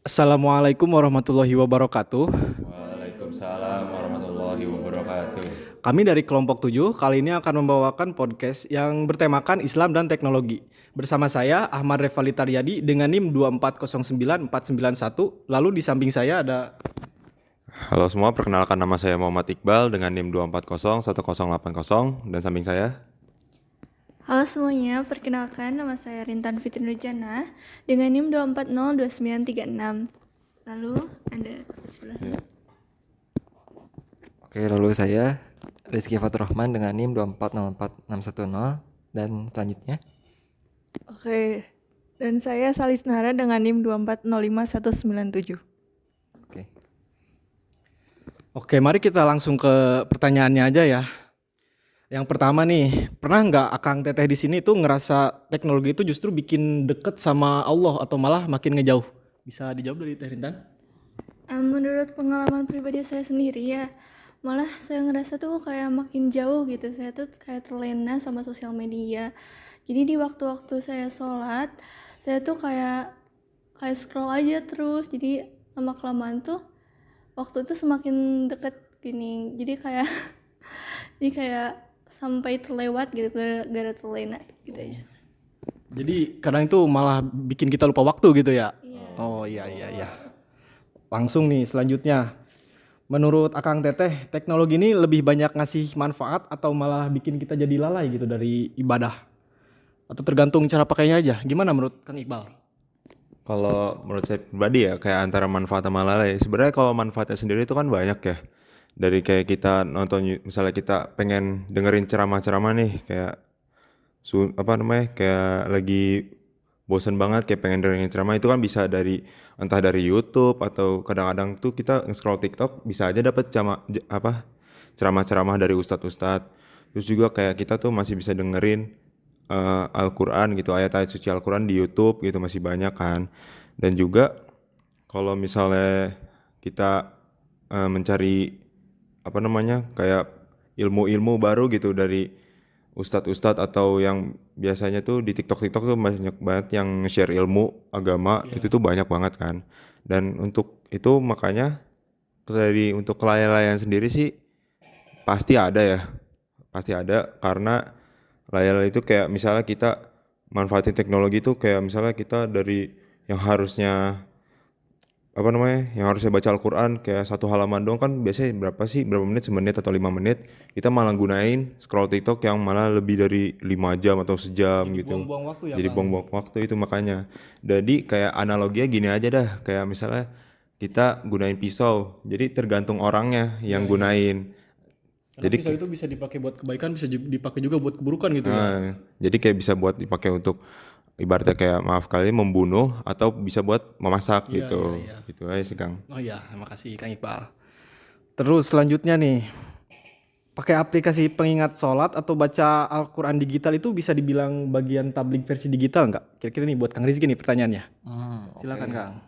Assalamualaikum warahmatullahi wabarakatuh. Waalaikumsalam warahmatullahi wabarakatuh. Kami dari kelompok 7 kali ini akan membawakan podcast yang bertemakan Islam dan teknologi. Bersama saya Ahmad Revali Taryadi dengan NIM 2409491. Lalu di samping saya ada. Halo semua, perkenalkan nama saya Muhammad Iqbal dengan NIM 2401080 dan samping saya. Halo semuanya, perkenalkan nama saya Rintan Fitri Nurjana dengan NIM 2402936. Lalu ada Oke, lalu saya Rizky Fatur Rahman dengan NIM 2404610 dan selanjutnya. Oke, dan saya Salis Nara dengan NIM 2405197. Oke. Oke, mari kita langsung ke pertanyaannya aja ya. Yang pertama nih, pernah nggak Akang Teteh di sini tuh ngerasa teknologi itu justru bikin deket sama Allah atau malah makin ngejauh? Bisa dijawab dari Teh Rintan? menurut pengalaman pribadi saya sendiri ya, malah saya ngerasa tuh kayak makin jauh gitu. Saya tuh kayak terlena sama sosial media. Jadi di waktu-waktu saya sholat, saya tuh kayak scroll aja terus. Jadi lama kelamaan tuh waktu itu semakin deket gini. Jadi kayak jadi kayak sampai terlewat gitu gara-gara terlena gitu aja. Jadi kadang itu malah bikin kita lupa waktu gitu ya? Iya. Oh iya. Langsung nih selanjutnya. Menurut Akang Teteh, teknologi ini lebih banyak ngasih manfaat atau malah bikin kita jadi lalai gitu dari ibadah? Atau tergantung cara pakainya aja? Gimana menurut Kang Iqbal? Kalau menurut saya pribadi ya, kayak antara manfaat sama lalai. Sebenarnya kalau manfaatnya sendiri itu kan banyak ya. Dari kayak kita nonton, misalnya kita pengen dengerin ceramah-ceramah nih, kayak kayak lagi bosen banget kayak pengen dengerin ceramah, itu kan bisa dari entah dari YouTube atau kadang-kadang tuh kita nge-scroll TikTok bisa aja dapat ceramah-ceramah dari ustadz-ustadz. Terus juga kayak kita tuh masih bisa dengerin Al-Quran gitu, ayat-ayat suci Al-Quran di YouTube gitu masih banyak kan. Dan juga kalau misalnya kita mencari kayak ilmu-ilmu baru gitu dari ustadz-ustadz atau yang biasanya tuh di TikTok tuh banyak banget yang share ilmu agama, itu tuh banyak banget kan. Dan untuk itu makanya untuk kelalaian sendiri sih pasti ada ya, pasti ada, karena layar itu kayak misalnya kita manfaatin teknologi itu kayak misalnya kita dari yang harusnya yang harusnya baca Al-Quran kayak satu halaman doang kan biasanya berapa menit, semenit atau 5 menit, kita malah gunain scroll TikTok yang malah lebih dari 5 jam atau sejam gitu. buang-buang waktu ya, Jadi Kang? buang-buang waktu itu makanya. Jadi kayak analoginya gini aja dah, kayak misalnya kita gunain pisau, jadi tergantung orangnya yang gunain. Karena Jadi pisau itu bisa dipakai buat kebaikan, bisa dipakai juga buat keburukan gitu ya. jadi kayak bisa buat dipakai untuk ibaratnya kayak maaf kali membunuh atau bisa buat memasak gitu. Gitu aja sih Kang. Oh iya, terima kasih Kang Iqbal. Terus selanjutnya nih, pakai aplikasi pengingat sholat atau baca Al-Quran digital itu bisa dibilang bagian tablik versi digital nggak? Kira-kira nih buat Kang Rizky nih pertanyaannya. Silakan Kang.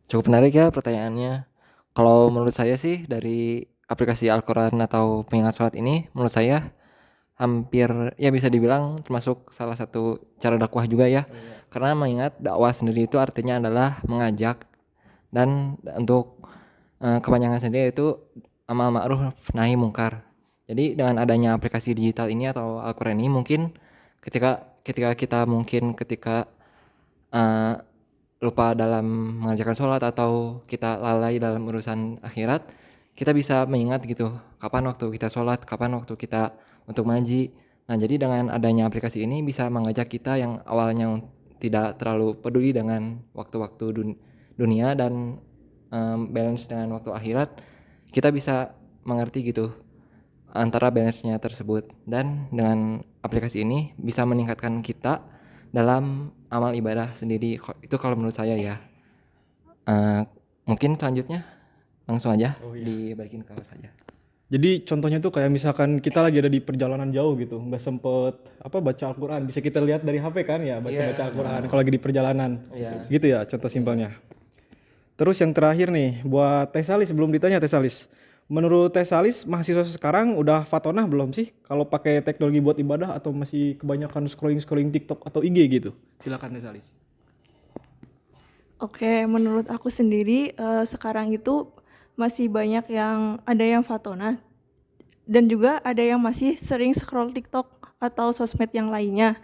Cukup menarik ya pertanyaannya. Kalau menurut saya sih dari aplikasi Al-Quran atau pengingat sholat ini menurut saya hampir ya bisa dibilang termasuk salah satu cara dakwah juga ya. Karena mengingat dakwah sendiri itu artinya adalah mengajak, dan untuk kepanjangan sendiri itu amal ma'ruf nahi mungkar. Jadi dengan adanya aplikasi digital ini atau Al-Quran ini mungkin ketika kita eh, lupa dalam mengerjakan sholat atau kita lalai dalam urusan akhirat, kita bisa mengingat gitu kapan waktu kita sholat, kapan waktu kita untuk ngaji. Nah jadi dengan adanya aplikasi ini bisa mengajak kita yang awalnya tidak terlalu peduli dengan waktu-waktu dunia dan balance dengan waktu akhirat, kita bisa mengerti gitu antara balance-nya tersebut. Dan dengan aplikasi ini bisa meningkatkan kita dalam amal ibadah sendiri. Itu kalau menurut saya ya. Mungkin selanjutnya langsung aja dibalikin ke saja. Jadi contohnya tuh kayak misalkan kita lagi ada di perjalanan jauh gitu, nggak sempet baca Al-Quran, bisa kita lihat dari HP kan ya, baca Al-Quran kalau lagi di perjalanan. Gitu ya contoh simpelnya. Terus yang terakhir nih, buat Teh Salis, sebelum ditanya Teh Salis. Menurut Teh Salis, mahasiswa sekarang udah fatonah belum sih kalau pakai teknologi buat ibadah atau masih kebanyakan scrolling-scrolling TikTok atau IG gitu? Silakan Teh Salis. Oke, menurut aku sendiri sekarang itu masih banyak yang ada yang fatona dan juga ada yang masih sering scroll TikTok atau sosmed yang lainnya.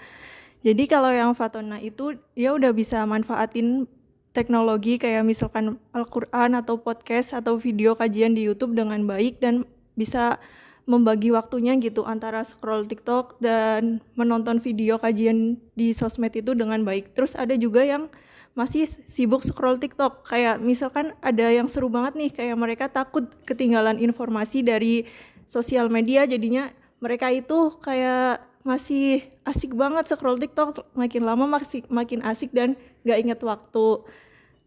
Jadi kalau yang fatona itu dia udah bisa manfaatin teknologi kayak misalkan Al-Quran atau podcast atau video kajian di YouTube dengan baik dan bisa membagi waktunya gitu antara scroll TikTok dan menonton video kajian di sosmed itu dengan baik. Terus ada juga yang masih sibuk scroll TikTok, kayak misalkan ada yang seru banget nih, kayak mereka takut ketinggalan informasi dari sosial media, jadinya mereka itu kayak masih asik banget scroll TikTok, makin lama makin asik dan gak inget waktu.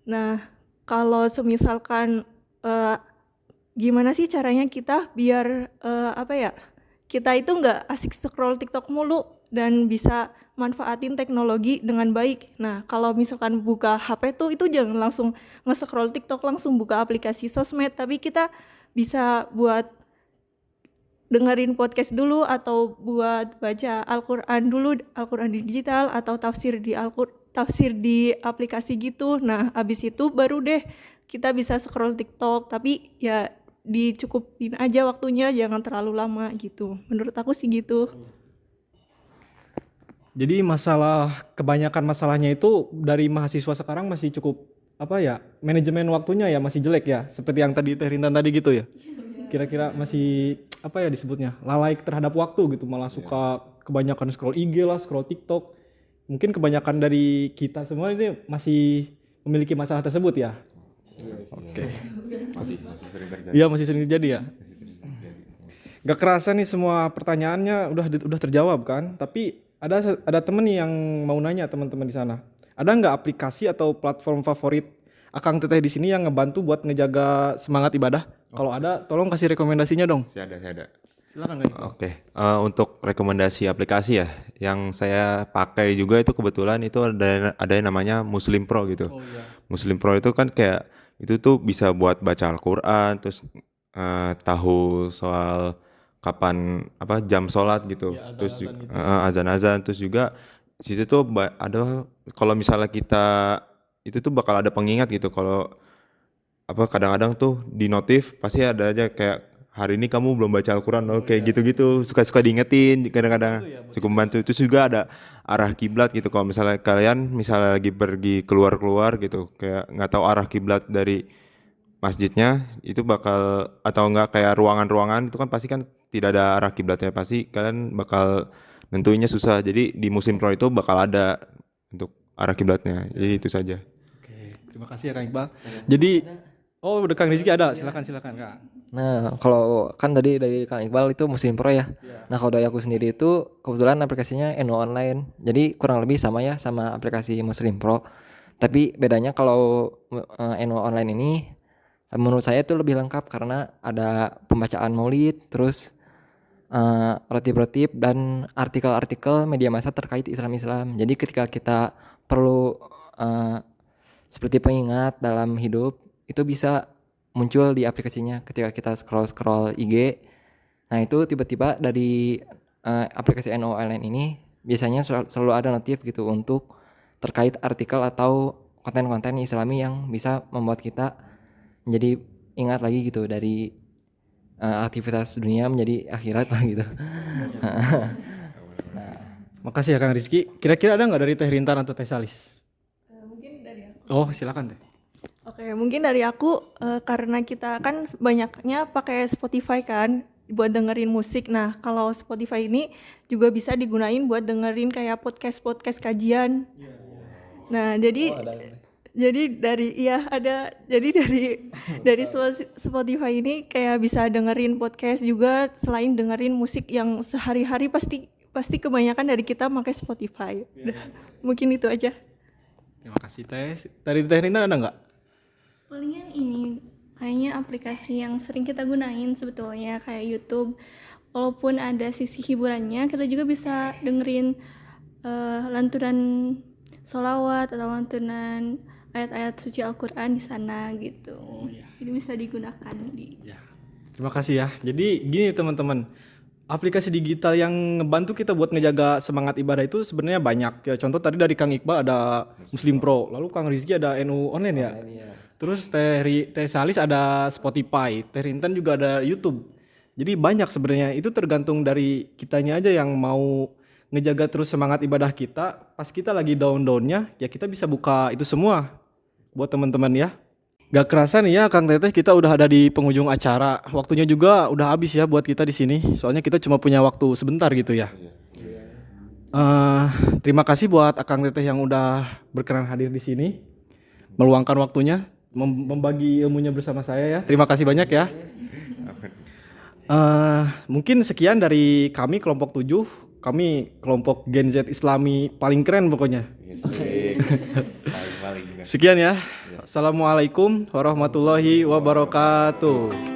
Nah, kalau semisalkan gimana sih caranya kita biar kita itu nggak asik scroll TikTok mulu dan bisa manfaatin teknologi dengan baik. Nah, kalau misalkan buka HP tuh itu jangan langsung nge-scroll TikTok, langsung buka aplikasi sosmed, tapi kita bisa buat dengerin podcast dulu atau buat baca Al-Quran dulu, Al-Quran digital atau tafsir di aplikasi gitu. Nah, abis itu baru deh kita bisa scroll TikTok, tapi ya dicukupin aja waktunya, jangan terlalu lama gitu. Menurut aku sih gitu. Jadi kebanyakan masalahnya itu dari mahasiswa sekarang masih cukup manajemen waktunya ya masih jelek ya, seperti yang tadi Teh Rintan tadi gitu ya. Kira-kira masih disebutnya lalai terhadap waktu gitu, malah suka kebanyakan scroll IG lah, scroll TikTok. Mungkin kebanyakan dari kita semua ini masih memiliki masalah tersebut ya. Oke. Masih sering terjadi. Iya, masih sering terjadi ya. Gak kerasa nih semua pertanyaannya udah terjawab kan, tapi ada temen nih yang mau nanya, teman-teman di sana. Ada nggak aplikasi atau platform favorit Akang Teteh di sini yang ngebantu buat ngejaga semangat ibadah? Kalau ada, tolong kasih rekomendasinya dong. Saya ada. Silakan Kak. Oke, untuk rekomendasi aplikasi ya, yang saya pakai juga itu kebetulan itu ada yang namanya Muslim Pro gitu. Oh iya. Muslim Pro itu kan kayak itu tuh bisa buat baca Al-Quran, terus tahu soal kapan jam sholat gitu, Ya, terus azan-azan gitu. azan-azan, terus juga situ tuh ada kalau misalnya kita itu tuh bakal ada pengingat gitu, kalau kadang-kadang tuh di notif pasti ada aja kayak hari ini kamu belum baca Al-Quran loh, kayak gitu-gitu suka-suka diingetin kadang-kadang, cukup membantu. Terus juga ada arah kiblat gitu, kalau misalnya kalian lagi pergi keluar gitu kayak nggak tahu arah kiblat dari masjidnya, itu bakal atau enggak kayak ruangan-ruangan itu kan pasti kan tidak ada arah kiblatnya, pasti kalian bakal nentuinnya susah. Jadi di Muslim Pro itu bakal ada untuk arah kiblatnya. Jadi itu saja. Oke, terima kasih ya Kang Iqbal. Jadi, udah Kang Rizky ada, silakan Kak. Nah, kalau kan tadi dari Kang Iqbal itu Muslim Pro ya. Nah, kalau dari aku sendiri itu kebetulan aplikasinya NU Online. Jadi kurang lebih sama ya sama aplikasi Muslim Pro. Tapi bedanya kalau NU Online ini menurut saya itu lebih lengkap karena ada pembacaan maulid, terus rotib-rotib dan artikel-artikel media massa terkait Islam. Jadi ketika kita perlu seperti pengingat dalam hidup, itu bisa muncul di aplikasinya ketika kita scroll IG. Nah, itu tiba-tiba dari aplikasi NO Online ini biasanya selalu ada notif gitu untuk terkait artikel atau konten-konten Islami yang bisa membuat kita menjadi ingat lagi gitu dari aktivitas dunia menjadi akhirat lah gitu. Makasih ya Kang Rizky. Kira-kira ada nggak dari Teh Rintan atau Teh Salis? Mungkin dari aku. Oh, silakan Teh. Oke, mungkin dari aku karena kita kan banyaknya pakai Spotify kan buat dengerin musik. Nah, kalau Spotify ini juga bisa digunain buat dengerin kayak podcast kajian. Nah, jadi dari Spotify ini kayak bisa dengerin podcast juga selain dengerin musik yang sehari-hari pasti kebanyakan dari kita pakai Spotify. Mungkin itu aja. Terima kasih Teh. Dari Teh Rintan ada nggak? Palingan ini kayaknya aplikasi yang sering kita gunain sebetulnya kayak YouTube. Walaupun ada sisi hiburannya, kita juga bisa dengerin lantunan sholawat atau lantunan ayat-ayat suci Al-Quran di sana gitu. Jadi bisa digunakan di. Ya. Terima kasih ya. Jadi gini teman-teman, Aplikasi digital yang ngebantu kita buat ngejaga semangat ibadah itu sebenarnya banyak ya. Contoh tadi dari Kang Iqbal ada Muslim Pro, lalu Kang Rizky ada NU Online ya. Terus Teh Salis ada Spotify, Teh Rintan juga ada YouTube. Jadi banyak sebenarnya, itu tergantung dari kitanya aja yang mau ngejaga terus semangat ibadah kita. Pas kita lagi down-downnya, ya kita bisa buka itu semua buat teman-teman ya. Gak kerasa nih ya Kang Teteh, kita udah ada di penghujung acara. Waktunya juga udah habis ya buat kita di sini. Soalnya kita cuma punya waktu sebentar gitu ya. Terima kasih buat Akang Teteh yang udah berkenan hadir di sini, meluangkan waktunya, membagi ilmunya bersama saya ya. Terima kasih banyak ya. Mungkin sekian dari kami kelompok 7. Kami kelompok Gen Z Islami paling keren pokoknya. Sekian ya. Assalamualaikum warahmatullahi wabarakatuh.